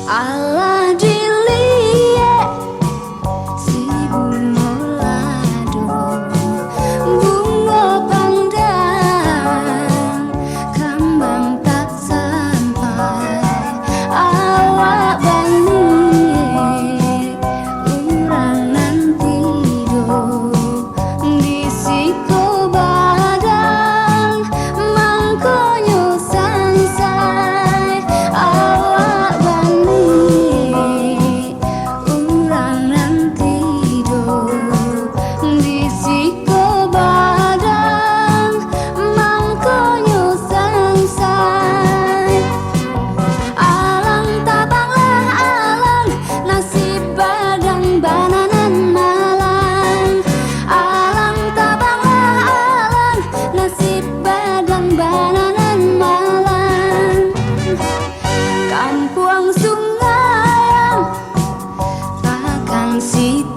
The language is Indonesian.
Allah dilie si bunga lado, bunga pandang kambang tak sampai. Awak bani uranan tidur di siko badan mangkonyo sansai. Awak bani uranan tidur di siko badan mangkonyo sansai. Alang tabanglah alang nasib badang bananan malang. Alang tabanglah alang nasib badang bananan malang. Kampuang sungai takkan si